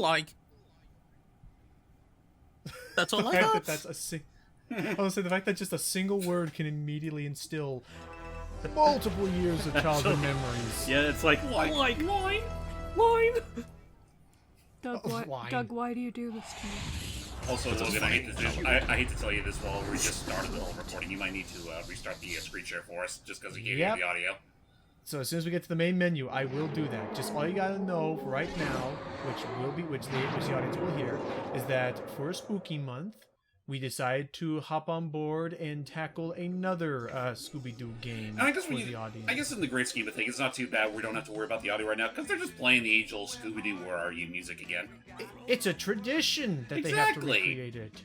like. That's all I The fact got. that I was saying the fact that just a single word can immediately instill multiple years of childhood memories. Yeah, it's like line. Doug, why do you do this to me? Also, Logan, I hate to tell you this while we just started the whole recording. You might need to restart the screen share for us, just because we gave you the audio. So as soon as we get to the main menu, I will do that. Just all you gotta know right now, which the audience will hear, is that for Spooky Month, we decided to hop on board and tackle another Scooby-Doo game for the audience. I guess in the great scheme of things, it's not too bad. We don't have to worry about the audio right now, because they're just playing the age-old Scooby-Doo Where Are You music again. It's a tradition that they have to recreate it.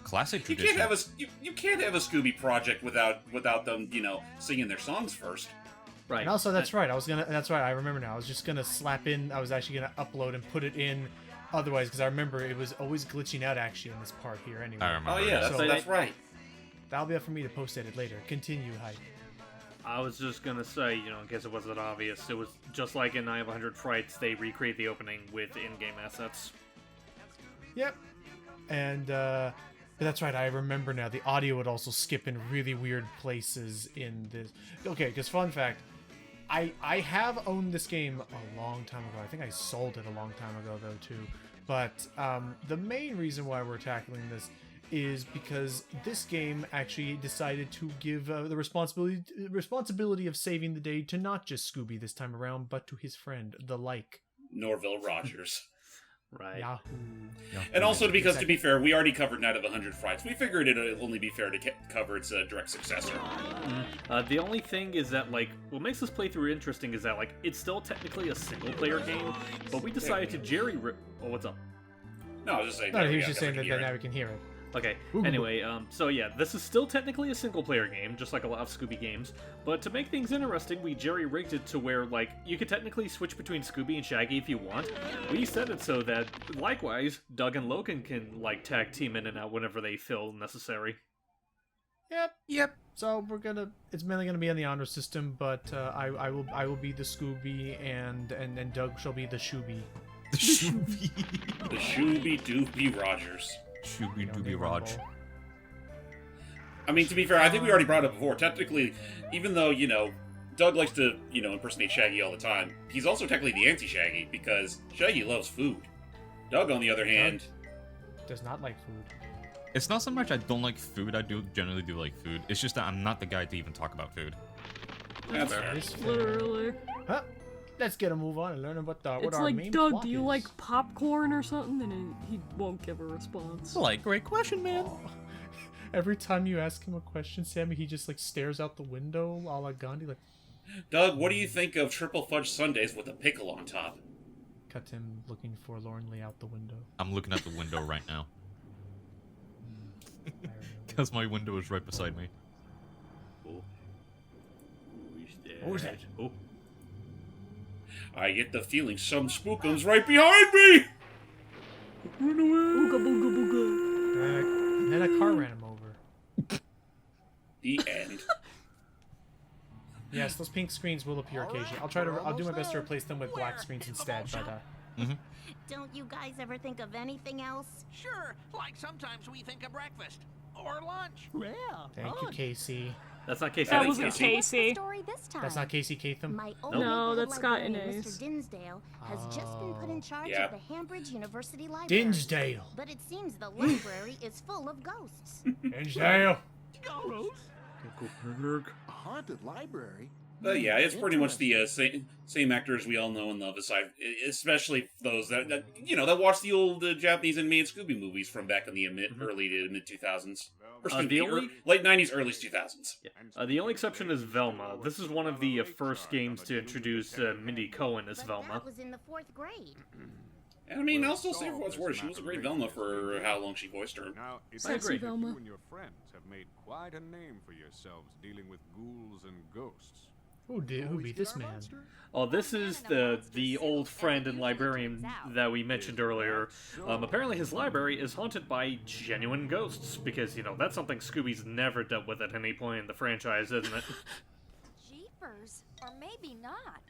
Classic tradition. You can't have a Scooby project without them, singing their songs first. Right. And also, that's right. I remember now. I was just gonna slap in. I was actually gonna upload and put it in. Otherwise, because I remember it was always glitching out actually in this part here. Anyway. I remember. Oh yeah, that's right. That'll be up for me to post edit later. Continue, Hype. I was just gonna say, in case it wasn't obvious, it was just like in Night of 100 Frights, they recreate the opening with in-game assets. Yep. And but that's right. I remember now. The audio would also skip in really weird places in this. Okay, because fun fact. I have owned this game a long time ago. I think I sold it a long time ago, though, too. But the main reason why we're tackling this is because this game actually decided to give the responsibility of saving the day to not just Scooby this time around, but to his friend, the Norville Rogers. Right. Yahoo. And also, because to be fair, we already covered Night of 100 Frights. We figured it'd only be fair to cover its direct successor. The only thing is that, what makes this playthrough interesting is that, it's still technically a single-player game, but we decided to Oh, what's up? No, I was just saying. No, he was just saying that now we can hear it. Okay, anyway, so yeah, this is still technically a single-player game, just like a lot of Scooby games, but to make things interesting, we jerry-rigged it to where, you could technically switch between Scooby and Shaggy if you want. We set it so that, likewise, Doug and Logan can, tag team in and out whenever they feel necessary. Yep. So it's mainly gonna be on the honor system, but I will be the Scooby and Doug shall be the Shooby. The Shooby. The Shooby-Dooby Rogers. Shooby-Dooby Raj. I mean, to be fair, I think we already brought it up before. Technically, even though, Doug likes to, impersonate Shaggy all the time, he's also technically the anti-Shaggy, because Shaggy loves food. Doug, on the other hand... does not like food. It's not so much I don't like food, I generally do like food. It's just that I'm not the guy to even talk about food. That's fair. Literally. Huh? Let's get a move on and learn about what our main It's like, Doug, plot do you is. like popcorn or something? And he won't give a response. Great question, man. Every time you ask him a question, Sammy, he just stares out the window, a la Gandhi, Doug, what do you think of triple fudge sundaes with a pickle on top? cut him looking forlornly out the window. I'm looking out the window right now. Because my window is right beside me. Oh. Who's that? Oh. I get the feeling some spookums right behind me! Run away! Booga booga booga. And then a car ran him over. The end. Yes, those pink screens will appear occasionally. I'll do my best to replace them with black screens instead, but Don't you guys ever think of anything else? Sure, like sometimes we think of breakfast or lunch. Yeah. Thank you, Casey. That's not Casey. That That's wasn't Casey. What's the Casey. story this time? That's not Casey Catham? My Nope. old No, neighborhood that's Scott librarian, Inez. Mr. Dinsdale has just been put in charge Yeah. of the Hambridge University Library. Dinsdale. But it seems the library is full of ghosts. Dinsdale. Ghosts? A haunted library? Yeah, it's pretty much the same actors we all know and love, aside, especially those that watch the old Japanese animated Scooby movies from back in the early to mid 2000s, or late 90s, early 2000s. Yeah. The only exception is Velma. This is one of the first games to introduce Mindy Cohen as But Velma. that was in the 4th grade. And I mean, I'll still say for what's worth, she was a great Velma for how long she voiced her. Now, it I seems agree. that Velma. you and your friends have made quite a name for yourselves dealing with ghouls and ghosts. Who be this man? Oh, this is the old friend and librarian that we mentioned earlier. Apparently his library is haunted by genuine ghosts, because, that's something Scooby's never dealt with at any point in the franchise, isn't it? Jeepers, or maybe not.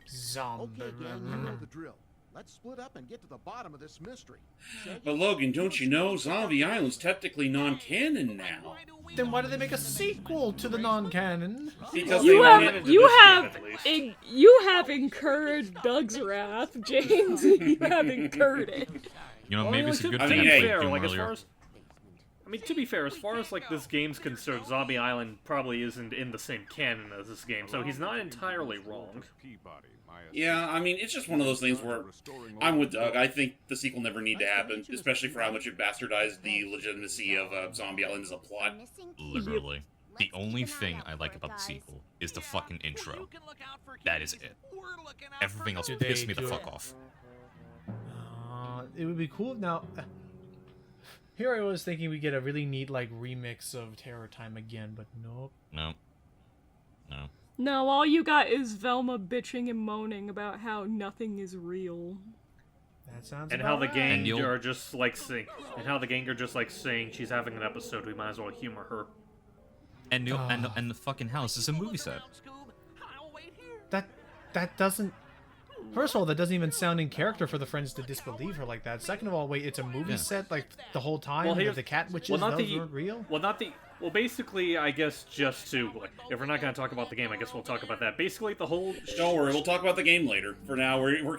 Zombie. Okay, gang, you know the drill. Let's split up and get to the bottom of this mystery. But Logan, don't you know Zombie Island's technically non-canon now? Then why did they make a sequel to the non-canon? Because You they have wanted to you this game, have at least. you have incurred Doug's wrath, James. You have incurred it. You know, Well, maybe like, it's a to- good to thing be I played fair, Doom like, earlier. to be fair, as far as like this game's concerned, Zombie Island probably isn't in the same canon as this game, so he's not entirely wrong. Yeah, I mean, it's just one of those things where I'm with Doug. I think the sequel never need to happen, especially for how much it bastardized the legitimacy of Zombie Island as a plot. Literally. The only thing I like about the sequel is the fucking intro. That is it. Everything else Do they pissed me the do fuck it? off. It would be cool now. Here I was thinking we get a really neat like remix of Terror Time again, but nope. No. No. No, all you got is Velma bitching and moaning about how nothing is real. That sounds. And about how the right. And gang you'll- are just like saying, and how the gang are just like saying she's having an episode, we might as well humor her. And the fucking house is a movie set. That doesn't. First of all, that doesn't even sound in character for the friends to disbelieve her like that. Second of all, wait, it's a movie Yeah. set like the whole time. Well, Well, here's- the cat witches, well, not those the- weren't real. Well, basically, I guess just to, like, if we're not going to talk about the game, I guess we'll talk about that. Basically, the whole... Don't worry, we'll talk about the game later. For now, we're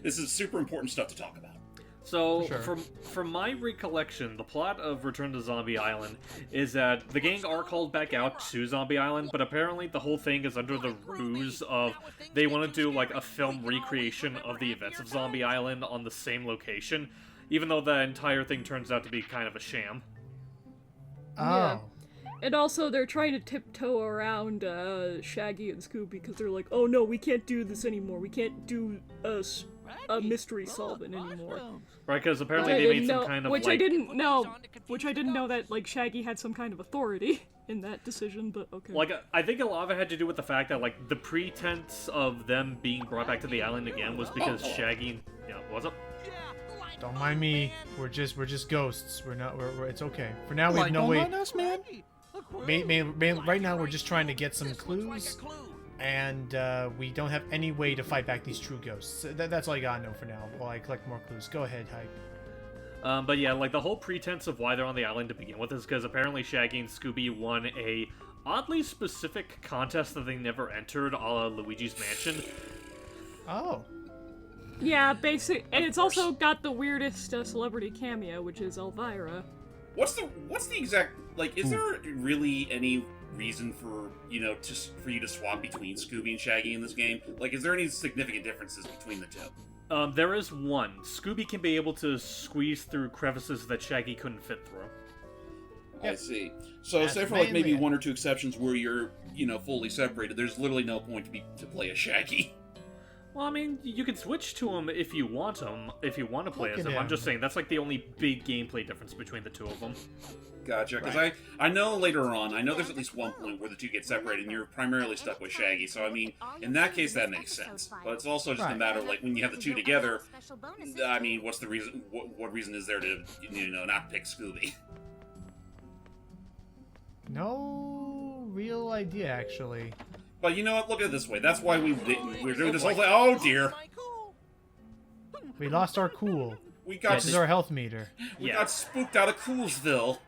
this is super important stuff to talk about. So, For sure. from my recollection, the plot of Return to Zombie Island is that the gang are called back out to Zombie Island, but apparently the whole thing is under the ruse of they want to do, like, a film recreation of the events of Zombie Island on the same location, even though the entire thing turns out to be kind of a sham. Oh. Yeah. And also, they're trying to tiptoe around Shaggy and Scooby because they're like, oh no, we can't do this anymore. We can't do a mystery solving anymore. Right, because apparently Which I they didn't made some know- kind of, which like... I didn't know that like Shaggy had some kind of authority in that decision, but okay. Like, I think a lot of it had to do with the fact that, like, the pretense of them being brought back to the island again was because Shaggy... Yeah, what's up? Don't mind me. We're just ghosts. We're not. We're it's okay. For now, we have no way. us, man. Right now, we're just trying to get some clues, and we don't have any way to fight back these true ghosts. That's all I gotta know for now. While I collect more clues. Go ahead, Hype. But yeah, like, the whole pretense of why they're on the island to begin with is because apparently Shaggy and Scooby won a oddly specific contest that they never entered, a la Luigi's Mansion. Oh. Yeah, and it's also got the weirdest celebrity cameo, which is Elvira. What's the exact, like, is there really any reason for, you know, for you to swap between Scooby and Shaggy in this game? Like, is there any significant differences between the two? There is one. Scooby can be able to squeeze through crevices that Shaggy couldn't fit through. I see. So, That's say for, like, maybe mainly it. one or two exceptions where you're, you know, fully separated, there's literally no point to play a Shaggy. Well, I mean, you can switch to him if you want if you want to play Look as at him. I'm him. just saying, that's like the only big gameplay difference between the two of them. Gotcha, because I know later on, I know there's at least one point where the two get separated and you're primarily stuck with Shaggy, so I mean, in that case that makes sense. But it's also just a Right. matter of, like, when you have the two together, I mean, what's the reason, what reason is there to, you know, not pick Scooby? No real idea, actually. But you know what, look at it this way, that's why we're doing this whole thing, oh dear! We lost our cool. We got, This is our health meter. we Yeah. got spooked out of Coolsville.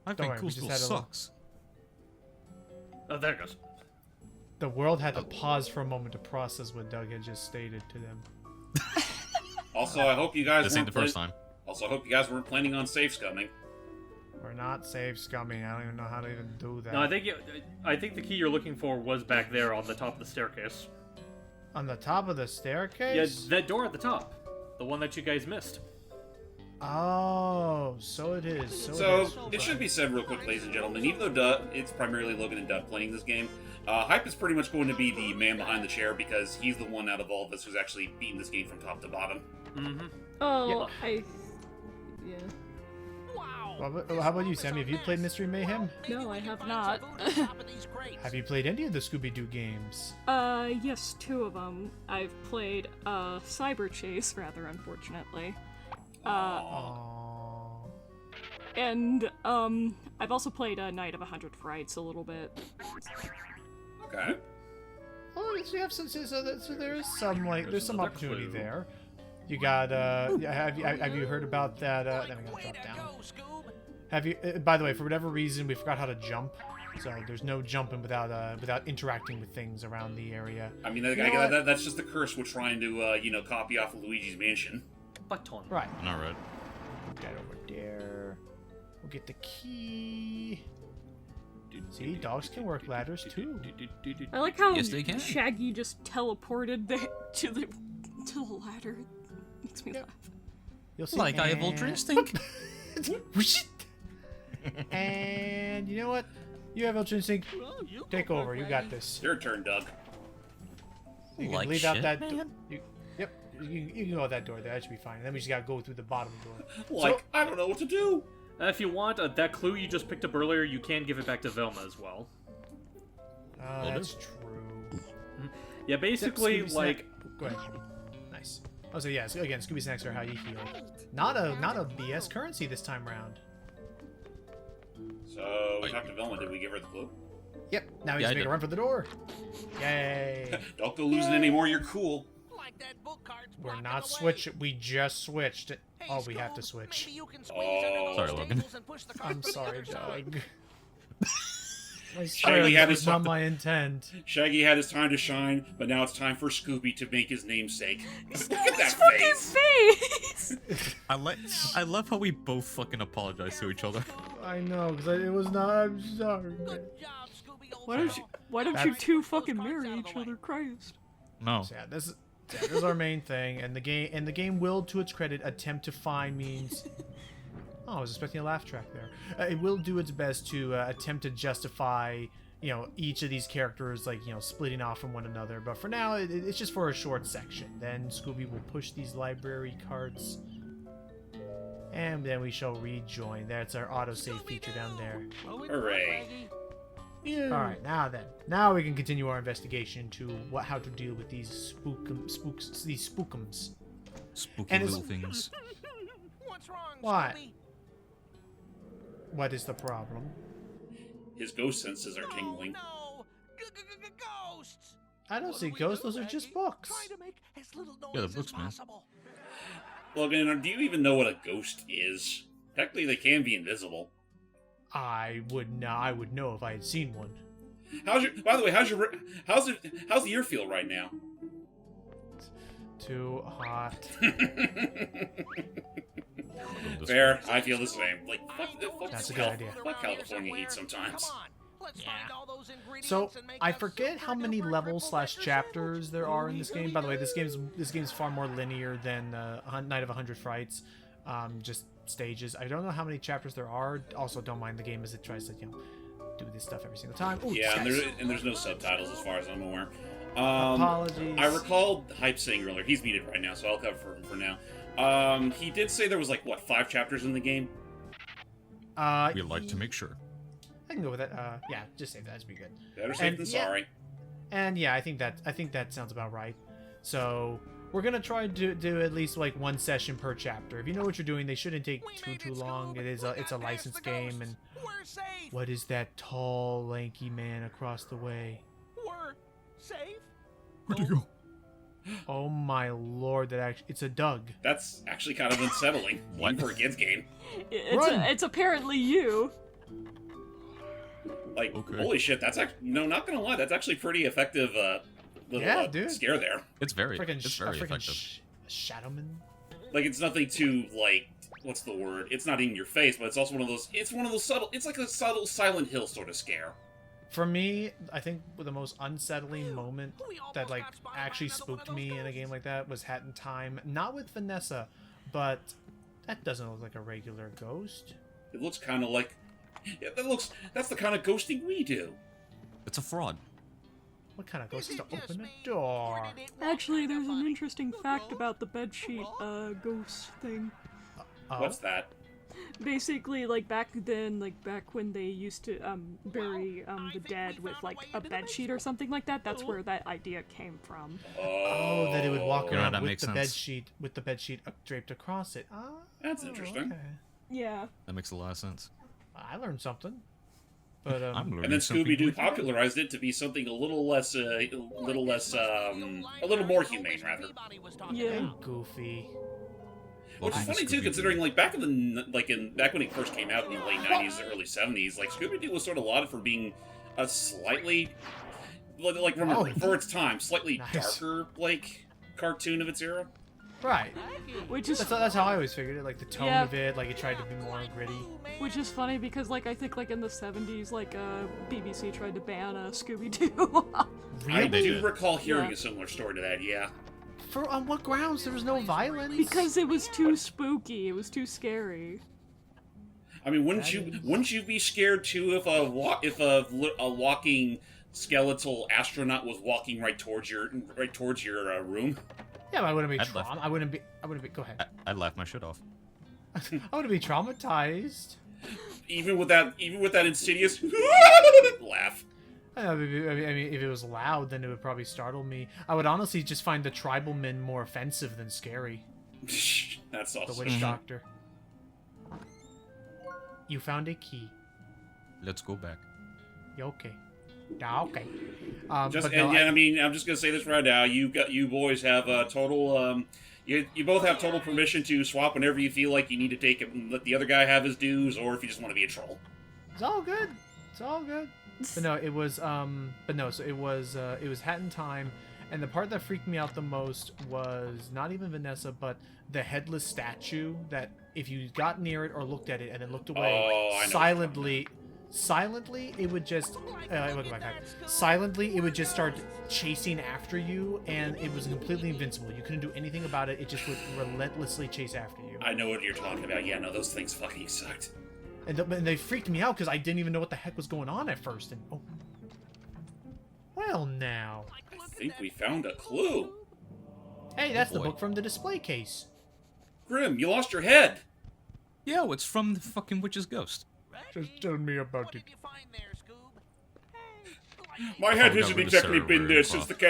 I Don't think worry, we Cool just School had a little- sucks. Oh, there it goes. The world had to pause for a moment to process what Doug had just stated to them. Also, I hope you guys This ain't the weren't first time. Also, I hope you guys weren't planning on safe scumming. We're not safe, scummy. I don't even know how to even do that. No, I think the key you're looking for was back there on the top of the staircase. On the top of the Yeah, staircase? that door at the top. The one that you guys missed. Oh, so it is. So, is. it should be said real quick, ladies and gentlemen, even though it's primarily Logan and Doug playing this game, Hype is pretty much going to be the man behind the chair because he's the one out of all of us who's actually beaten this game from top to bottom. Mm-hmm. Oh, yeah. How about you, Sammy? Have you played Mystery Mayhem? No, I have not. Have you played any of the Scooby-Doo games? Yes, two of them. I've played, Cyber Chase, rather unfortunately. Oh. And, I've also played, Night of 100 Frights a little bit. Okay. Oh, yes, we have some. So there is some there's some another opportunity clue. there. You got have you heard about that? Then I'm gonna drop down. Have you? By the way, for whatever reason, we forgot how to jump. So there's no jumping without interacting with things around the area. I mean, You know that's just the curse we're trying to, copy off of Luigi's Mansion. Button. Right. All right. Put that over there. We'll get the key. See, dogs can work ladders too. I like how Yes, they can. Shaggy just teleported to the ladder. Makes me Yep. laugh. You'll see. Like I have Ultra Instinct. And you know what? You have Ultra Instinct. Take over. You got this. Your turn, Doug. You can Like leave out shit, that. man. Yep. You can go out that door there. That should be fine. And then we just gotta go through the bottom door. Like, I don't know what to do. If you want, that clue you just picked up earlier, you can give it back to Velma as well. That's true. Yeah, basically, Scooby like... Snack. Go ahead. Nice. Oh, so yeah. So again, Scooby Snacks are how you heal. Not a BS currency this time around. So, we talked to Velma. Did we give her the clue? Yep. Now we Yeah, just I make a did. run for the door. Yay. Don't go losing anymore. You're cool. Like that book card's We're blocking not the way. switching. We just switched. Hey, Oh, we have to Scoob, switch. Maybe you can squeeze under those Sorry, Logan. tables and push the cart I'm to the sorry, other side. Doug. I Shaggy swear had that his was not my intent. Shaggy had his time to shine, but now it's time for Scooby to make his namesake. Look at that Fucking face. face! I love how we both fucking apologize to each other. I know, because it was not. I'm sorry. Good job, Scooby, old Why don't That's- you two fucking marry each other, Christ? No. So yeah, this is our main thing, and the game will, to its credit, attempt to find means. Oh, I was expecting a laugh track there. It will do its best to attempt to justify, each of these characters, splitting off from one another. But for now, it's just for a short section. Then Scooby will push these library carts, and then we shall rejoin. That's our autosave feature down there. Hooray. All right, now we can continue our investigation to how to deal with these these spookums. Spooky And little things. What's wrong, What? Scooby? What is the problem? His ghost senses are tingling. No, ghosts. I don't What see do we ghosts. do, Those are just Maggie? books. Try to make as little noise Yeah, the as books, man. possible. Logan, do you even know what a ghost is? Technically, they can be invisible. I would know if I had seen one. By the way, how's the ear feel right now? Too hot. Fair, I feel the same. Like, That's a good idea. Fuck California heat sometimes. Come on, let's find all those ingredients So and make I a forget how super many duper levels triple / decker chapters there are in this game. By the way, this game's far more linear than Night of 100 Frights. Just stages. I don't know how many chapters there are. Also, don't mind the game as it tries to do this stuff every single time. Ooh, Yeah, skies. and there's no subtitles as far as I'm aware. Apologies. I recall Hype saying earlier, he's muted right now, so I'll cover for him for now. He did say there was 5 chapters in the game? We like to make sure. I can go with that. Yeah, just say that. That'd be good. Better safe And than yeah. sorry. And yeah, I think that sounds about right. So we're gonna try to do at least one session per chapter. If you know what you're doing, they shouldn't take too long. It's a licensed game. And We're safe. what is that tall, lanky man across the way? We're safe. Where'd you go? Oh my lord! It's a Doug. That's actually kind of unsettling. What? Even for a kid's game. Run! It's apparently you. Okay. Holy shit, that's actually... No, not gonna lie, that's actually pretty effective, little Yeah, dude. scare there. It's very Freaking effective. Shadowman. It's nothing too, what's the word? It's not in your face, but it's also one of those subtle... It's like a subtle Silent Hill sort of scare. For me, I think the most unsettling moment We almost that got spotted by actually another one of spooked those me in a game like that was Hat in Time. Not with Vanessa, but that doesn't look like a regular ghost. It looks kind of like... Yeah, that's the kind of ghosting we do. It's a fraud. What kind of ghost Is is it to just open me, a door? or did it walk Actually, kinda there's an funny? interesting fact about the bedsheet ghost thing. Oh, What's that? Basically, back then, back when they used to bury the dead with a bedsheet or something like that, that's where that idea came from. Oh, that it would walk You know, around that with makes the sense. bedsheet draped across it. Oh, That's interesting. okay. Yeah. That makes a lot of sense. I learned something. But I'm learning And then something Scooby-Doo new. popularized it to be something a little less, a little more humane, rather. Yeah. and goofy. Which is funny too, considering like back in back when it first came out in the late '90s, early '70s, like Scooby-Doo was sort of lauded for being a slightly, like remember for its time, slightly Nice. darker like cartoon of its era. Right. Which is That's how I always figured it. Like the tone Yeah. of it, like it tried to be more gritty. Which is funny because, like, I think, like, in the 70s, like, BBC tried to ban Scooby-Doo. I Really? do recall hearing Yeah. a similar story to that. Yeah. On what grounds? There was no violence. because it was too spooky. It was too scary. I mean, wouldn't you be scared too if a walking skeletal astronaut was walking right towards your room? Yeah, but I wouldn't be I'd left. I wouldn't be. Go ahead. I'd laugh my shit off. I wouldn't be traumatized. Even with that insidious laugh. I mean, if it was loud, then it would probably startle me. I would honestly just find the tribal men more offensive than scary. That's The awesome. witch doctor. You found a key. Let's go back. You okay? Yeah, okay. Just but no, and yeah, I mean, I'm just gonna say this right now. You boys have total. You both have total permission to swap whenever you feel like you need to take it and let the other guy have his dues, or if you just want to be a troll. It's all good. It's all good. But no, it was so it was Hat in Time, and the part that freaked me out the most was not even Vanessa, but the headless statue that if you got near it or looked at it and then looked away, Oh, I know. silently it would just silently it would just start chasing after you, and it was completely invincible. You couldn't do anything about it. It just would relentlessly chase after you. I know what you're talking about. Yeah, no, those things fucking sucked. And they freaked me out because I didn't even know what the heck was going on at first. And well, now, I think we found a clue. hey, that's the boy. book from the display case. Grim, you lost your head. Yo, it's from the fucking witch's ghost. Just tell me about What it. did you find there, Scoob? My head Oh, no, hasn't with the exactly been server there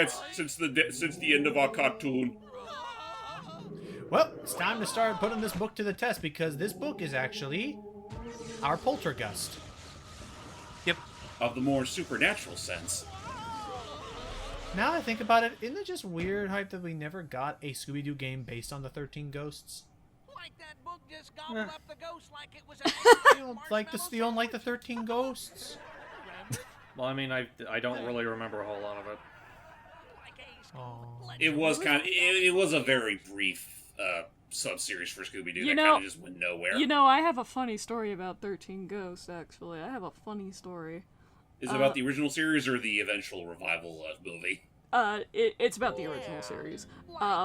buff. since the end of our cartoon. Well, it's time to start putting this book to the test because this book is actually our poltergeist. Yep. Of the more supernatural sense. Now that I think about it, isn't it just weird hype that we never got a Scooby-Doo game based on the 13 Ghosts? Like that book just gobbled up the ghost like it was You don't like this? You don't like the 13 Ghosts? Well, I mean, I don't really remember a whole lot of it. Oh. It was it was a very brief sub-series for Scooby-Doo You that know- kind of just went nowhere. You know, I have a funny story about 13 Ghosts, actually. I have a funny story. Is it about the original series or the eventual revival movie? It's about the original series.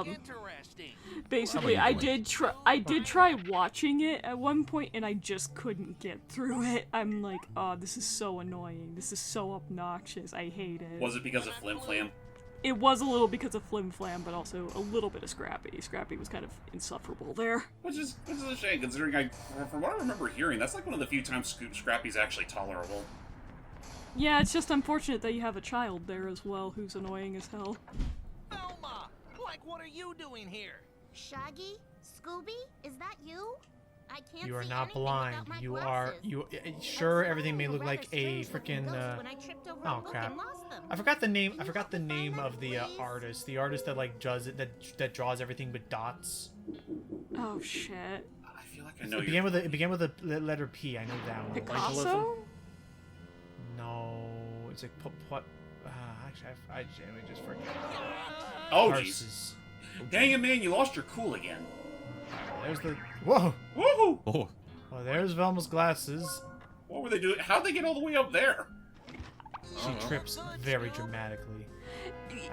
interesting. Basically, How I about you, did try watching it at one point, and I just couldn't get through it. I'm like, oh, this is so annoying. This is so obnoxious. I hate it. Was it because of Flim Flam? It was a little because of Flim Flam, but also a little bit of Scrappy. Scrappy was kind of insufferable there. Which is a shame, considering from what I remember hearing, that's like one of the few times Scrappy's actually tolerable. Yeah, it's just unfortunate that you have a child there as well who's annoying as hell. Velma, like what are you doing here? Shaggy? Scooby? Is that you? I can't You are see not anything blind. without my You glasses. sure That's everything may why look they were like rather a strange-looking freaking ghosts when I tripped over a oh book crap. and lost them. I forgot the name of the artist. The artist that like does it that draws everything with dots. Oh shit. I feel like I know It began with the letter P. I know that one. Picasso? No, it's like what? Actually, I genuinely just forget. Oh, jeez. Tarsus. Dang it, man, you lost your cool again. There's the whoa. Woohoo! Oh, Well, there's Velma's glasses. What were they doing? How'd they get all the way up there? She trips very dramatically.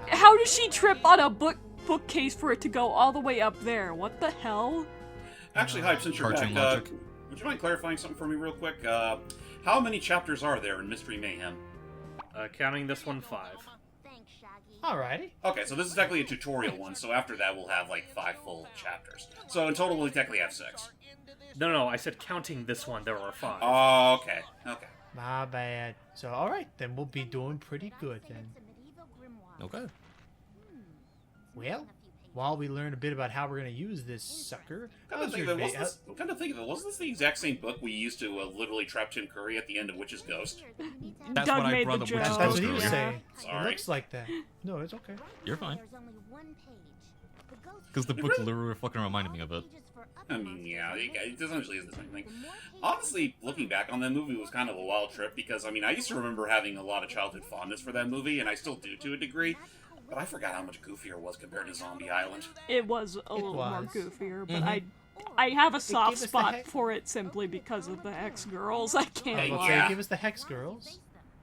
How does she trip on a bookcase for it to go all the way up there? What the hell? Actually, Hype, since you're Cartoon back, logic. would you mind clarifying something for me real quick? How many chapters are there in Mystery Mayhem? Counting this one, 5. Thanks, Shaggy. Alrighty. Okay, so this is technically a tutorial one, so after that we'll have like 5 full chapters. So in total we'll technically have 6. No, I said counting this one, there are 5. Oh, okay. My bad. So, alright, then we'll be doing pretty good then. okay. Well, while we learn a bit about how we're going to use this sucker... Kind of think of it, wasn't this the exact same book we used to literally trap Tim Curry at the end of Witch's Ghost? That's Doug what I made brought the up joke. Witch's That's Ghost what he was earlier. saying. It Sorry. looks like that. No, it's okay. You're fine. There's only one page. The ghost Because the page. book literally fucking reminded me of it. Pages for I other mean, yeah, monsters. it essentially is the same thing. The more pages Honestly, looking back on that movie was kind of a wild trip because, I mean, I used to remember having a lot of childhood fondness for that movie, and I still do to a degree, but I forgot how much goofier it was compared to Zombie Island. It was a little more was. goofier, but Mhm. I have a soft us the spot heck- for it simply because of the Hex girls. I can't I will lie. Yeah. say, give us the Hex Girls.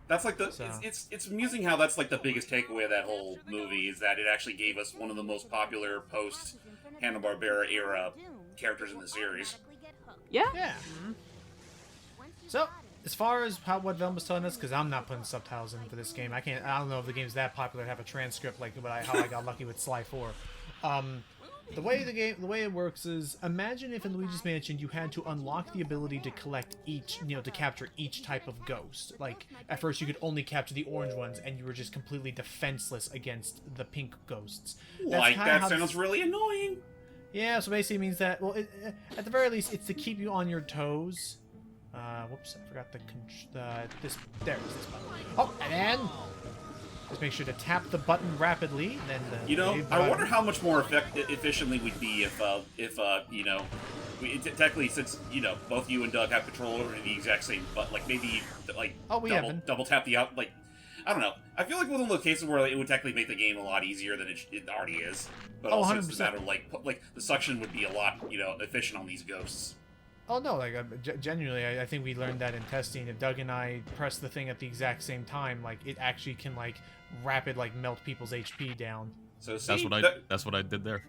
That's like the So- it's amusing how that's like the biggest takeaway of that whole movie is that it actually gave us one of the most popular post Hanna-Barbera era characters in the series. Yeah. Yeah. So, as far as what Velm was telling us, because I'm not putting subtitles in for this game, I don't know if the game's that popular to have a transcript like how I got lucky with Sly 4. The way it works is, imagine if in Luigi's Mansion you had to unlock the ability to collect to capture each type of ghost. Like, at first you could only capture the orange ones, and you were just completely defenseless against the pink ghosts. Like, kinda that how sounds really annoying. Yeah, so basically it means that, well, at the very least, it's to keep you on your toes. Whoops, I forgot there it is, this button. Oh, and then, just make sure to tap the button rapidly, then the... You know, the I wonder button- how much more efficiently we'd be if technically, since, both you and Doug have control over the exact same, but, like, maybe, like, Oh, we haven't. double tap the out, like, I don't know. I feel like one of those cases where it would technically make the game a lot easier than it already is. But Oh, also it's a 100%. matter of, like, the suction would be a lot, efficient on these ghosts. Oh, no, like, genuinely, I think we learned that in testing. If Doug and I press the thing at the exact same time, like, it actually can, like, rapid, like, melt people's HP down. So, see, That's what I did there.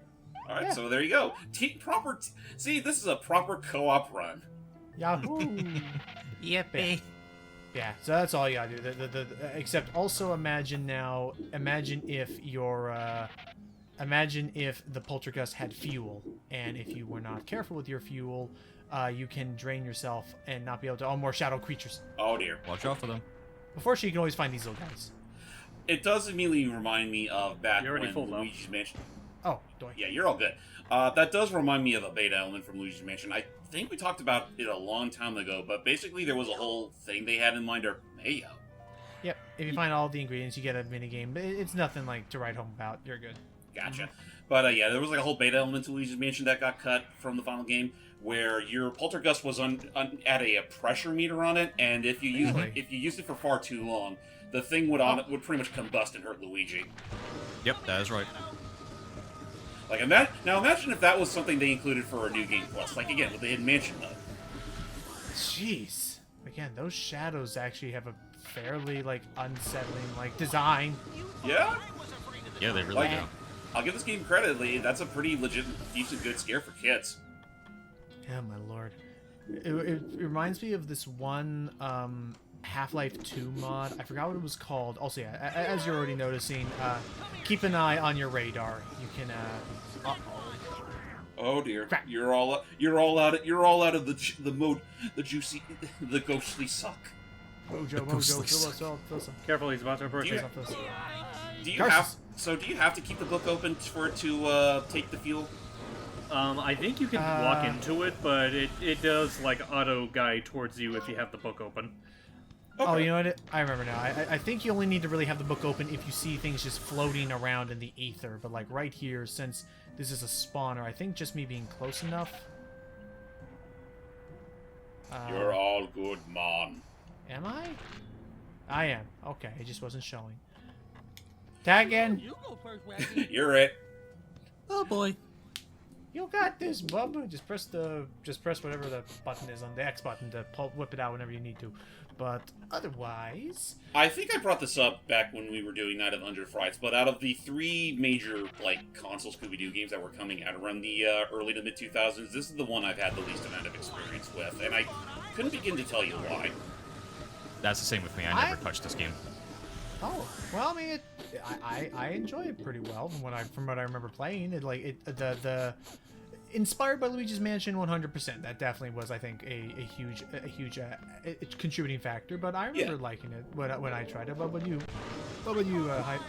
Alright, Yeah. so there you go. See, this is a proper co-op run. Yahoo! Yippee. Yeah, so that's all you gotta do. Except also imagine if the poltergust had fuel, and if you were not careful with your fuel, you can drain yourself and not be able to. Oh, more shadow creatures. Oh dear. Watch out for them. Unfortunately, you can always find these little guys. It does immediately remind me of back You already when full, though. Luigi's Mansion. Oh, doink. Yeah, you're all good. That does remind me of a beta element from Luigi's Mansion. I think we talked about it a long time ago, but basically there was a whole thing they had in mind, or Mayo. Yep. If you find all the ingredients, you get a mini game. But it's nothing like to write home about. You're good. Gotcha. But yeah, there was like a whole beta element to Luigi's Mansion that got cut from the final game, where your poltergust was at a pressure meter on it, and if you used it for far too long, the thing would pretty much combust and hurt Luigi. Yep, that is right. Like, imagine if that was something they included for a new game plus. Like, again, with the Hidden Mansion mode. Jeez. Again, those shadows actually have a fairly, like, unsettling, like, design. Yeah? Yeah, they really Like, do. I'll give this game credit. That's a pretty legit, decent, good scare for kids. Oh, my lord. It reminds me of this one, Half-Life 2 mod. I forgot what it was called. Also, yeah, as you're already noticing, keep an eye on your radar. You can, Oh dear, Crap. you're all out of the ghostly suck. Mojo, ghostly fill some. Careful, he's about to approach Do you. you- Do you Curses. do you have to keep the book open for it to take the fuel? I think you can walk into it, but it does, like, auto-guide towards you if you have the book open. Oh, you know what? I remember now. I think you only need to really have the book open if you see things just floating around in the ether. But, like, right here, since this is a spawner, I think just me being close enough... You're all good, man. Am I? I am. Okay, it just wasn't showing. Tag in! You go first, Wacky. You're it. Oh boy. You got this, bub. Just press whatever the button is on the X button to whip it out whenever you need to. But otherwise... I think I brought this up back when we were doing Night of Under Frights, but out of the three major, like, console Scooby-Doo games that were coming out around the early to mid-2000s, this is the one I've had the least amount of experience with, and I couldn't begin to tell you why. That's the same with me. I never touched this game. Oh, well, I mean, I enjoy it pretty well from what I remember playing. The inspired by Luigi's Mansion 100%. That definitely was, I think, a huge contributing factor. But I remember liking it when I tried it. What about you? Hype?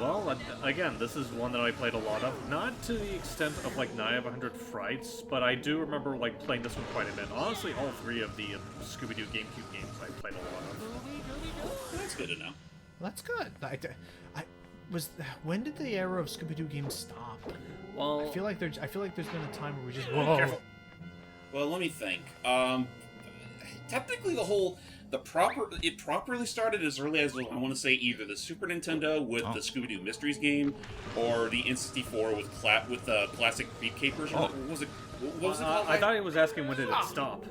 Well, again, this is one that I played a lot of. Not to the extent of, like, Night of 100 Frights, but I do remember, like, playing this one quite a bit. Honestly, all three of the Scooby-Doo GameCube games I played a lot of. That's good to know. Well, that's good. When did the era of Scooby-Doo games stop? Well, I feel like there's been a time where we just Careful. Well, let me think. Technically, it properly started as early as, I want to say, either the Super Nintendo with the Scooby-Doo Mysteries game, or the N64 with classic Creep Capers. Or what was it? What was it called? I thought he was asking when did it stop.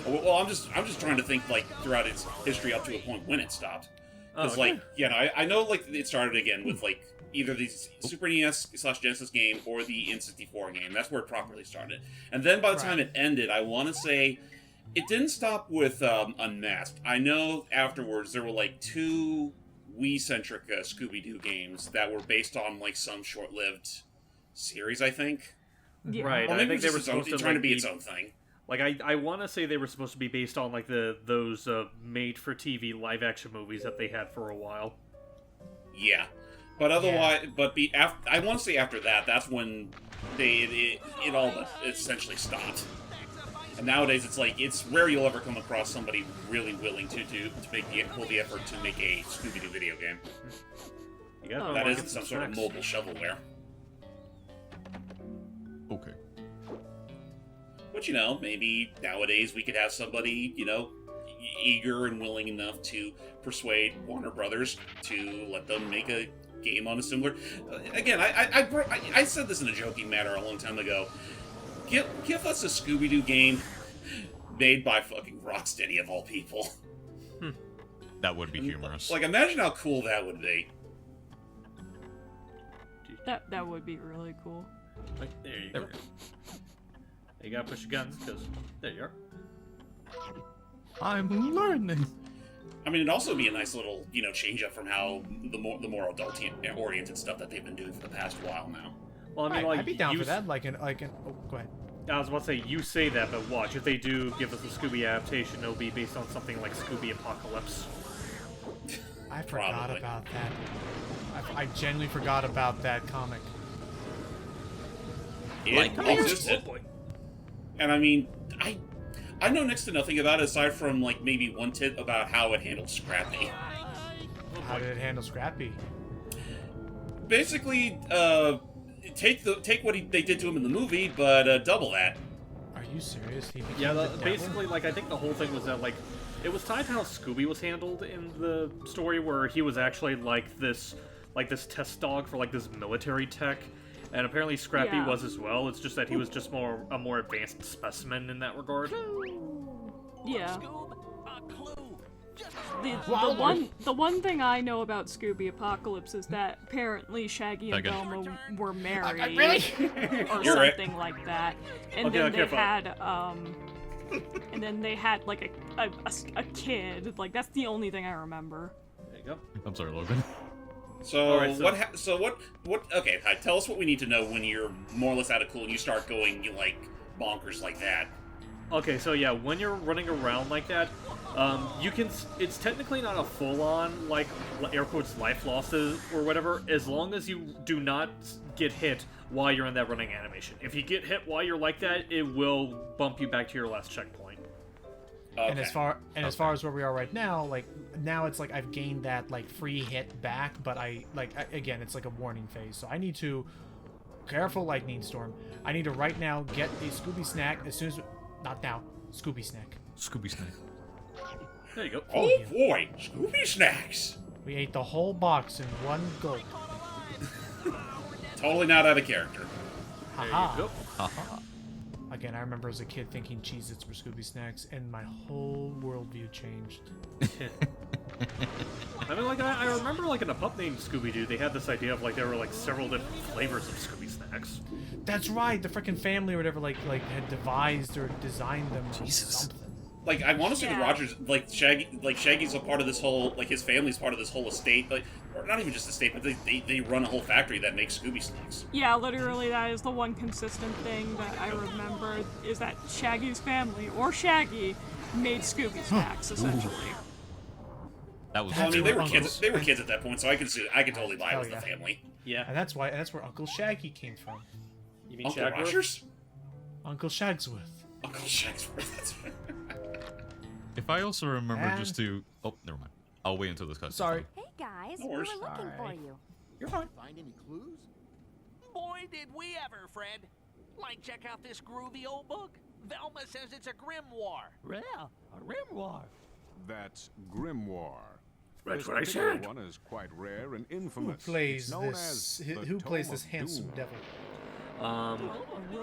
Well, I'm just trying to think, like, throughout its history up to a point when it stopped. Because, okay. like, yeah, no, I know, like, it started again with, like, either the Super NES/Genesis game or the N64 game. That's where it properly started. And then by the time it ended, I want to say it didn't stop with Unmasked. I know afterwards there were, like, 2 Wii-centric Scooby-Doo games that were based on, like, some short-lived series, I think. Yeah. Right, Or I maybe think they were it's trying supposed to to be its own thing. Like, I want to say they were supposed to be based on, like, those made-for-TV live-action movies that they had for a while. Yeah. But otherwise, I want to say after that, that's when it all but essentially stopped. And nowadays, it's like, it's rare you'll ever come across somebody really willing to pull the effort to make a Scooby-Doo video game. That isn't some sort of mobile shovelware. Okay. But, you know, maybe nowadays we could have somebody, you know, eager and willing enough to persuade Warner Brothers to let them make a game on a similar... Again, I said this in a joking manner a long time ago. Give us a Scooby-Doo game made by fucking Rocksteady, of all people. That would be humorous. Like, imagine how cool that would be. That would be really cool. Like, there you go. You gotta push your guns, because there you are. I'm learning. I mean, it'd also be a nice little, you know, change up from how the more adult-oriented stuff that they've been doing for the past while now. Well, I mean, like, I'd be down for that. Oh, go ahead. I was about to say, you say that, but watch, if they do give us a Scooby adaptation, it'll be based on something like Scooby Apocalypse. I forgot about that. I genuinely forgot about that comic. It existed. Oh boy. And I mean, I know next to nothing about it aside from, like, maybe one tit about how it handled Scrappy. How did it handle Scrappy? Basically, take what they did to him in the movie, but double that. Are you serious? He became Yeah, the devil? basically, like, I think the whole thing was that, like, it was tied to how Scooby was handled in the story, where he was actually, like, this test dog for, like, this military tech. And apparently Scrappy was as well. It's just that he was just a more advanced specimen in that regard. Yeah. Clue. The one thing I know about Scooby Apocalypse is that apparently Shaggy and Velma were married or You're something right. like that, and Okay, then okay, they fine. had like a kid. Like, that's the only thing I remember. There you go. I'm sorry, Logan. So, Alright, okay, Hyde, tell us what we need to know when you're more or less out of cool and you start going, like, bonkers like that. Okay, so yeah, when you're running around like that, it's technically not a full-on, like, air quotes, life losses or whatever, as long as you do not get hit while you're in that running animation. If you get hit while you're like that, it will bump you back to your last checkpoint. Okay. And as far as where we are right now, like, now it's like I've gained that, like, free hit back, but again, it's like a warning phase. So I need to, careful, Lightning Storm. I need to right now get a Scooby snack as soon as, not now, Scooby snack. Scooby snack. There you go. Oh boy, Scooby snacks! We ate the whole box in one gulp. Totally not out of character. There Haha. you go. Haha. Again, I remember as a kid thinking Cheez-Its were Scooby snacks, and my whole worldview changed. I mean, like, I remember, like, in a pup named Scooby-Doo, they had this idea of, like, there were, like, several different flavors of Scooby snacks. That's right, the freaking family or whatever, like had devised or designed them or Jesus. something. Like, I want to say the Yeah. Rogers, like, Shaggy's a part of this whole, like, his family's part of this whole estate, like, or not even just estate, but they run a whole factory that makes Scooby snacks. Yeah, literally, that is the one consistent thing that I remember, is that Shaggy's family, or Shaggy, made Scooby snacks, essentially. That was. Well, I mean, they were Uncles. kids. They were kids at that point, so I can see. I can totally buy it Hell with yeah. the family. Yeah. And that's where Uncle Shaggy came from. You mean Uncle Shagworth? Rogers? Uncle Shagsworth. Uncle Shagsworth. That's right. If I also remember And- just to. Oh, never mind. I'll wait until this cuts. Sorry. Hey guys, No we were worries. looking for Sorry. you. You're fine. Find any clues? Boy, did we ever, Fred. Like, check out this groovy old book. Velma says it's a grimoire. Yeah, a grimoire. That's grimoire. That's This what I particular said. One is quite rare and Who infamous. plays It's known this? as the Who plays Tome this of handsome Doom. devil?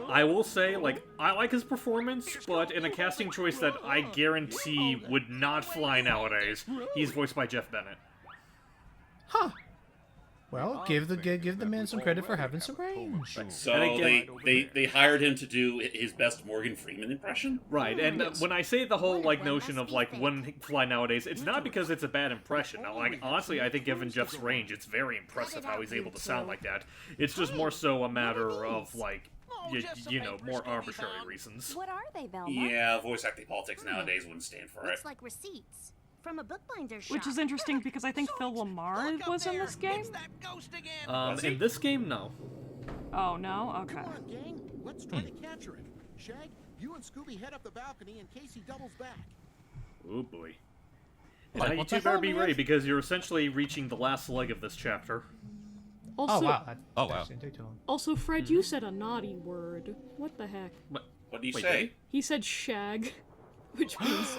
I will say, like, I like his performance, but in a casting choice that I guarantee would not fly nowadays, he's voiced by Jeff Bennett. Huh. Well, give the man some credit for having some range. So And again- they hired him to do his best Morgan Freeman impression. Right, and when I say the whole, like, notion of, like, wouldn't fly nowadays, it's not because it's a bad impression. Now, like, honestly, I think given Jeff's range, it's very impressive how he's able to sound like that. It's just more so a matter of, like, you know, more arbitrary reasons. What are they, Velma? Yeah, voice acting politics nowadays wouldn't stand for it. Looks like receipts from a bookbinder shop. Which is interesting because I think Phil Lamar Look up was in there. this game. It's that ghost again. In this game, no. Oh no, okay. Come on, gang. Let's try to capture him. Shag, you and Scooby head up the balcony in case he doubles back. Oh boy. And Like, now you what two the better hell, be man? ready because you're essentially reaching the last leg of this chapter. Also, Oh wow. That Oh, wow. actually didn't take too long. also, Fred, you said a naughty word. What the heck? What do you Wait, say? He said shag, which means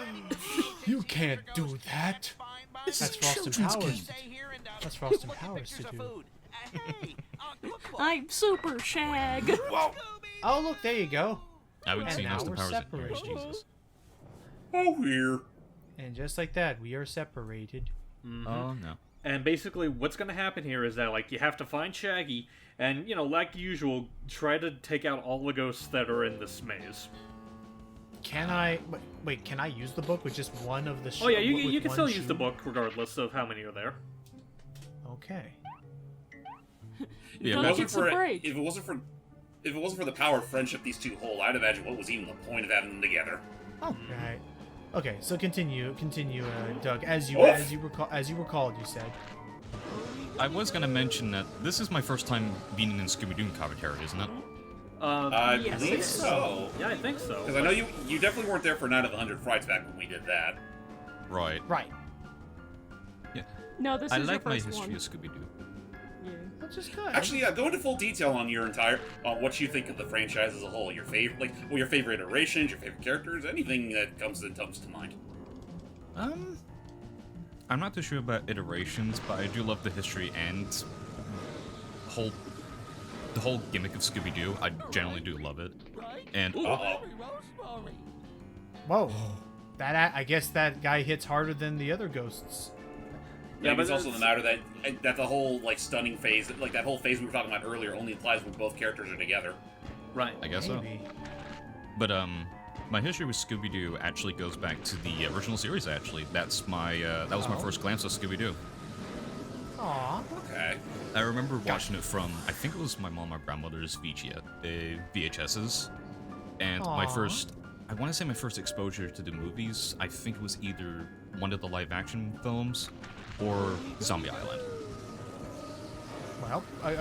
You can't do that. That's Frosted Powers. That's Frosted Powers to do. I'm super shag. Oh look, there you go. I would And see now Austin we're Powers. separated. Jesus. Oh, here. And just like that, we are separated. Oh no. And basically, what's going to happen here is that, like, you have to find Shaggy, and, you know, like usual, try to take out all the ghosts that are in this maze. Can I wait? Can I use the book with just one of the? Oh yeah, you with can one still use shoe? the book regardless of how many are there. Okay. Yeah, Don't well, get a break. If it wasn't for the power of friendship these two hold, I'd imagine what was even the point of having them together. Oh, right. Okay, so continue, Doug. As you recalled, you said. I was gonna mention that this is my first time being in Scooby-Doo commentary, isn't it? I yes, believe it is. so. Yeah, I think so. Because I know you definitely weren't there for Night of the 100 Frights back when we did that. Right. Right. Yeah. No, this I is like your my first history one. of Scooby-Doo. Yeah. That's just good. Actually, yeah, go into full detail on what you think of the franchise as a whole. Your favorite, your favorite iterations, your favorite characters, anything that comes to mind. I'm not too sure about iterations, but I do love the history and the whole gimmick of Scooby-Doo. I generally do love it. And Uh-oh. Whoa. I guess that guy hits harder than the other ghosts. Yeah, Yeah, but it's but also the matter that the whole stunning phase, that whole phase we were talking about earlier, only applies when both characters are together. Right. I guess so. Maybe. But my history with Scooby-Doo actually goes back to the original series. Actually, that was my first glance at Scooby-Doo. Aw. Okay. I remember watching it from, I think it was my mom or grandmother's VHSs, and my Aw. first, I want to say my first exposure to the movies, I think it was either one of the live-action films or Zombie Island. Well,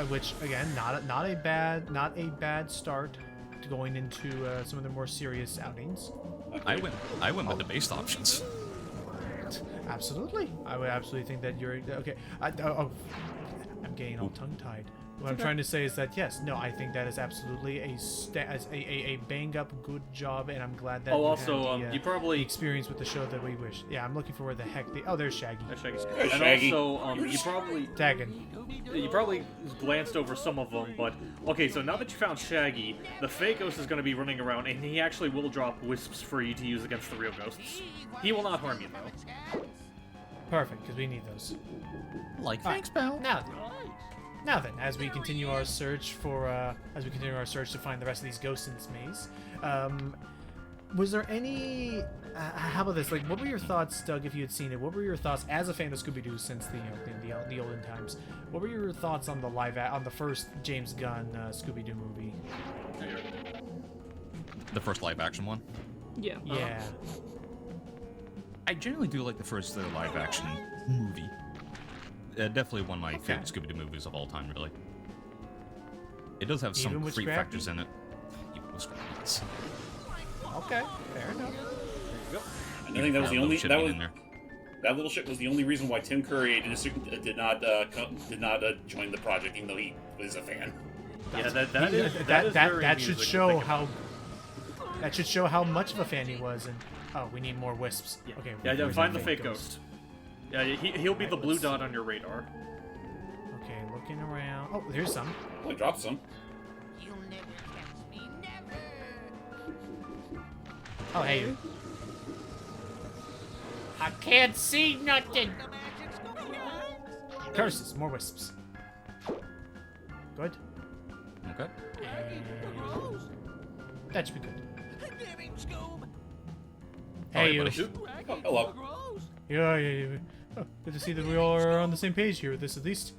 which again, not a bad start to going into some of the more serious outings. I went with the based options. Absolutely, I would absolutely think that you're okay. I'm getting all tongue-tied. What I'm trying to say is that yes, no, I think that is absolutely a bang up good job, and I'm glad that Oh, you also, had the, you probably- the experience with the show that we wish. Yeah, I'm looking for where the heck there's Shaggy. That's Shaggy. Hey, And Shaggy. also, Tagging. you probably glanced over some of them, but okay. So now that you found Shaggy, the fake ghost is going to be running around, and he actually will drop wisps for you to use against the real ghosts. He will not harm you though. Perfect, because we need those. Like, Thanks, pal. Now then, as we continue our search to find the rest of these ghosts in this maze, was there any? How about this? Like, what were your thoughts, Doug? If you had seen it, what were your thoughts as a fan of Scooby-Doo since the olden times? What were your thoughts on on the first James Gunn Scooby-Doo movie? The first live-action one. Yeah. Yeah. I generally do like the first live-action movie. Definitely one of my favorite Scooby-Doo movies of all time, really. It does have some Even with creep Scrappy? factors in it. Even with Scrappy, yes. Okay, fair enough. I think that was the only Shit that being was in there. that little shit was the only reason why Tim Curry did not join the project, even though he was a fan. Yeah, that is very That should amusing to show think how. That should show how much of a fan he was. And oh, we need more wisps. Yeah. Okay. Yeah, where's find the fake ghost. Yeah, he'll be the blue dot on your radar. Okay, looking around. Oh, there's some. Oh, I dropped some. You'll never catch me, never. Oh, hey. I can't see nothing. The magic Scooby Doo. Curses, more wisps. Good. Okay. That should be good. Get him, Scoob. Hey, you. buddy. Oh, hello. Yeah. Oh, good to see that we all are on the same page here with this, at least.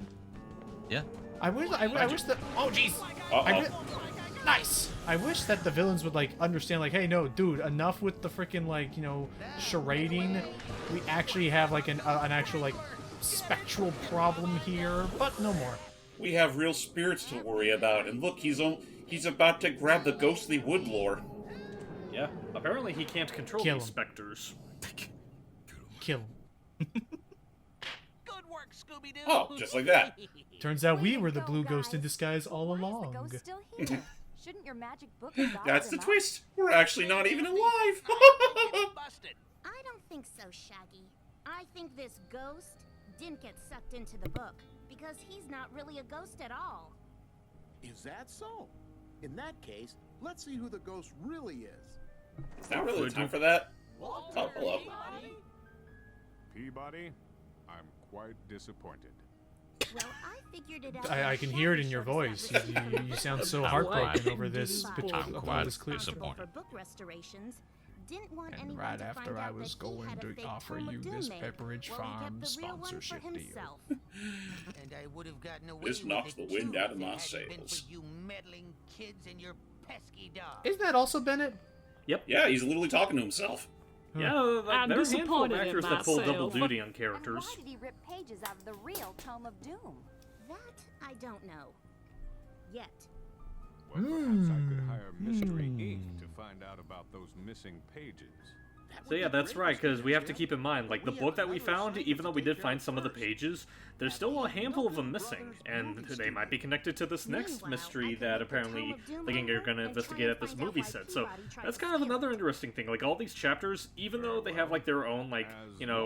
Yeah. I wish that. Oh, jeez. Nice. I wish that the villains would like understand, like, hey, no, dude, enough with the freaking like, charading. We actually have like an actual like spectral problem here, but no more. We have real spirits to worry about, and look, he's about to grab the ghostly woodlore. Yeah, apparently he can't control Kill these him. specters. Kill him. Good work, Scooby Doo. Oh, just like that. Turns out we Way to were the go, blue ghost in guys. disguise all Why is the along. ghost still here? Shouldn't your magic book have dialed That's the him out? twist. We're actually not even alive. Busted. I don't think so, Shaggy. I think this ghost didn't get sucked into the book because he's not really a ghost at all. Is that so? In that case, let's see who the ghost really is. It's not really the time for that. Oh, hello. Peabody, I'm quite disappointed. Well, I figured it out. I can hear it in your voice. You sound so heartbroken over this. I'm I'm over quite this clip. responsible disappointed. for book restorations. Didn't want And anyone right to after find I out was that he going had a to fake offer Tome of you Doom this made. Pepperidge Well, he Farm kept the real one for sponsorship deal. himself. And I would have gotten away This with knocks it the wind too out of if it my hadn't been sails. for you meddling kids and your pesky dog. Isn't that also Bennett? Yeah, he's literally talking to himself. Yeah, I'm there are a handful of disappointed in actors that pull double myself. duty on And characters. why did he rip pages out of the real Tome of Doom? That I don't know. Yet. Well, perhaps I could hire Mystery Inc. to find out about those missing pages. So yeah, that's right, because we have to keep in mind, like, the book that we found, even though we did find some of the pages, there's still a handful of them missing, and they might be connected to this next mystery that apparently they're going to investigate at this movie set. So that's kind of another interesting thing. Like, all these chapters, even though they have, like, their own, like,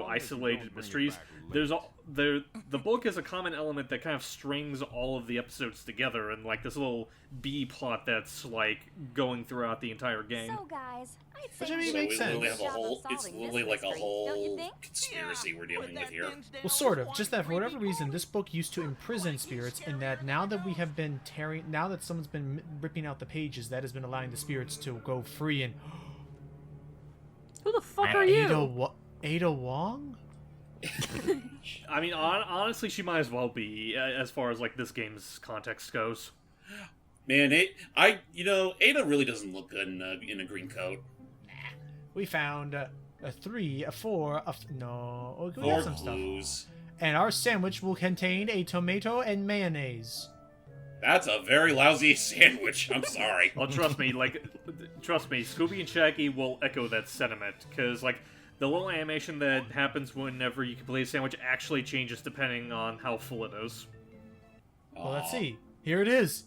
isolated mysteries, there's the book is a common element that kind of strings all of the episodes together, and, like, this little B plot that's, like, going throughout the entire game. So guys, I'd say Which I mean we So makes we sense. literally have a Job of whole. It's solving literally this like a mystery, don't you whole think? conspiracy we're dealing with here. Well, sort of. Just that for whatever reason, this book used to imprison spirits, and that now that we have been now that someone's been ripping out the pages, that has been allowing the spirits to go free. And Who the fuck are you? Ada Wong? I mean, honestly, she might as well be, as far as, like, this game's context goes. Man, Ada really doesn't look good in a green coat. We found a 3, a 4, no, we got Four some stuff. clues. And our sandwich will contain a tomato and mayonnaise. That's a very lousy sandwich. I'm sorry. Well, trust me, Scooby and Shaggy will echo that sentiment, because, like, the little animation that happens whenever you complete a sandwich actually changes depending on how full it is. Well, let's see. Here it is.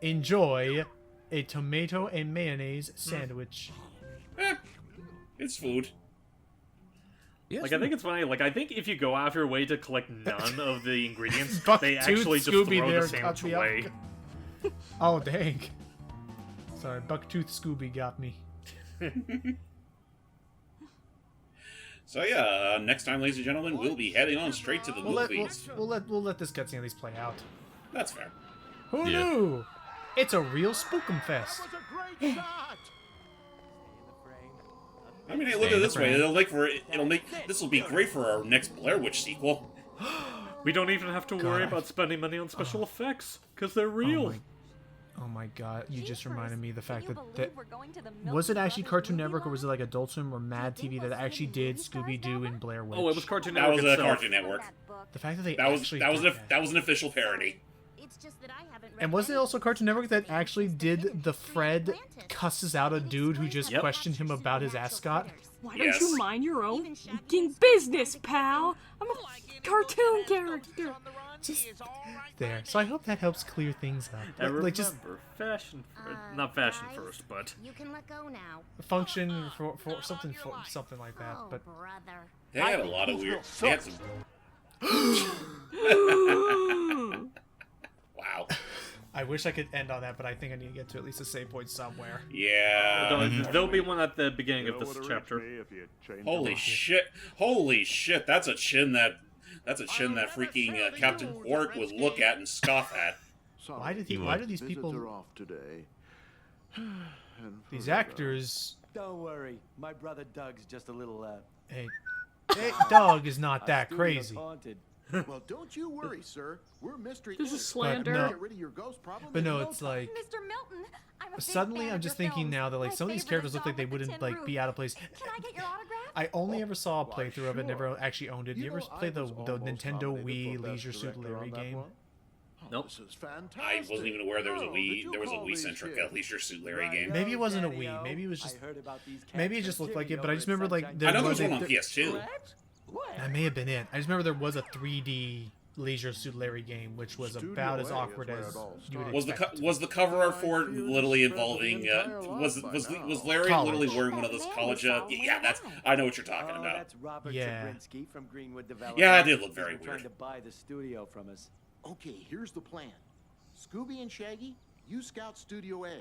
Enjoy a tomato and mayonnaise sandwich. It's food. Like, I think it's funny, like, I think if you go out of your way to collect none of the ingredients, they Bucktooth actually just Scooby throw there the sandwich got me away. Oh, dang. Sorry, Bucktooth Scooby got me. So yeah, next time, ladies and gentlemen, we'll be heading on straight to the movies. We'll let this cutscene at least play out. That's fair. Who Yeah. knew? It's a real Spookum Fest. That was a great shot! I mean, hey, look at it this way. This will be great for our next Blair Witch sequel. We don't even have to worry God. about spending money on special effects, because they're real. Oh my god, you just reminded me of the fact Can that, you that believe we're going to the was it Milton actually Brothers Cartoon movie Network or was it line? like Adult Swim or Mad TV that actually did Scooby-Doo and Blair Witch? Oh, it was Cartoon That Network was a itself. Cartoon Network. The fact that they That was actually that was did that was an official parody. It's just that I haven't read And wasn't it also Cartoon Network that actually did the Fred Atlantis. cusses out a dude who just Yep. questioned him about his ascot? Why Yes. don't you mind your own fucking business, pal? I'm a cartoon character. Just there. So I hope that helps clear things up. And Like just remember, fashion, not fashion Guys, first, but You can let go now. function for something like that. Oh, But brother. They had a lot of weird. They had some. Wow. I wish I could end on that, but I think I need to get to at least a save point somewhere. Yeah. there'll be one at the beginning of this chapter. Holy shit! Holy shit! That's a chin that freaking Captain Orc would look at and scoff at. Why do these people, off today. these actors? Don't worry, my brother Doug's just a little, Hey, Doug is not that studio's crazy. haunted. Well, don't you worry, sir. We're Mystery This is Inc. slander. no. Get rid of your ghost problem But in no, no it's time. like Mr. Milton, I'm a big suddenly fan I'm of just your thinking films. now that like My some of these favorite characters is look like they Dawn with the wouldn't Tin like be Roof. out of place. Can I get your autograph? I only ever saw a Why, playthrough of it, never sure. actually owned it. Do you ever know, play I the was almost Nintendo nominated Wii for Best Leisure Suit Director Larry on that game? one. Nope. This is fantastic. I wasn't even aware there was a Oh, did Wii. you There was a call Wii these centric kids? Leisure Suit Larry game. Maybe it wasn't a Daddy-o. Wii. Maybe it was just. I heard about these Maybe it cats just from looked like Jimmy it, but I over just at remember like Sunshine there I know there was was one a, on PS2. that may have been it. I just remember there was a 3D Leisure Suit Larry game, which was Studio about as A is awkward where as it all you would started. Was expect. was the cover art for it literally involving? Was Larry College. literally wearing one of those college? Yeah, that's. I know what you're talking Oh, about. that's Robert Yeah. Chabrinsky from Greenwood Development. Yeah, it did look He's very been trying weird. to buy the studio from us. Okay, here's the plan. Scooby and Shaggy, you scout Studio A.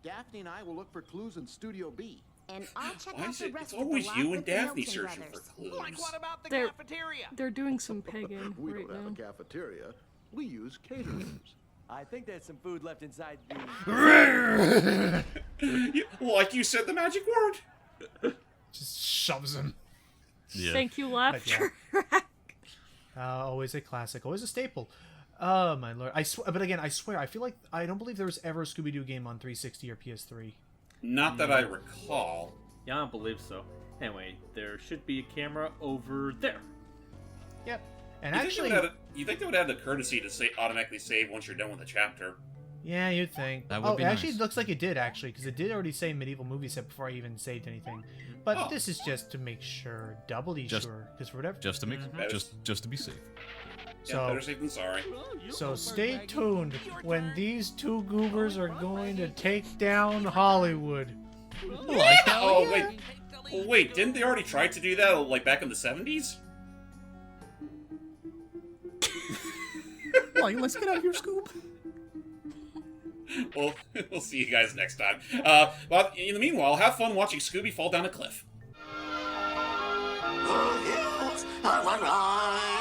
Daphne and I will look for clues in Studio B. And I'll check Why out is the it? rest It's always of the you lot and with the Daphne Milton searching brothers. for clues. Like what about the They're- cafeteria? They're doing some pegging We right don't have now. a cafeteria. We use caterers. I think there's some food left inside the... Like you said, the magic word. Just shoves him. Yeah. Thank you, laugh track. Always a classic, always a staple. Oh my lord! But again, I swear, I feel like I don't believe there was ever a Scooby-Doo game on 360 or PS3. Not that I recall. Yeah, I don't believe so. Anyway, there should be a camera over there. Yep. And You actually, think they would have the courtesy to automatically save once you're done with the chapter? yeah, you'd think. That would be actually, nice. it looks like it did actually, because it did already say medieval movie set before I even saved anything. But Oh. this is just to make sure, doubly Just- sure, because for whatever. Just to make, just to be safe. Yeah, better safe than sorry. So stay tuned when these two goobers are going to take down Hollywood. Oh wait, well, wait! Didn't they already try to do that like back in the 70s? Like, let's get out of here, Scoob. Well, we'll see you guys next time. But in the meanwhile, have fun watching Scooby fall down a cliff. The hills are alive.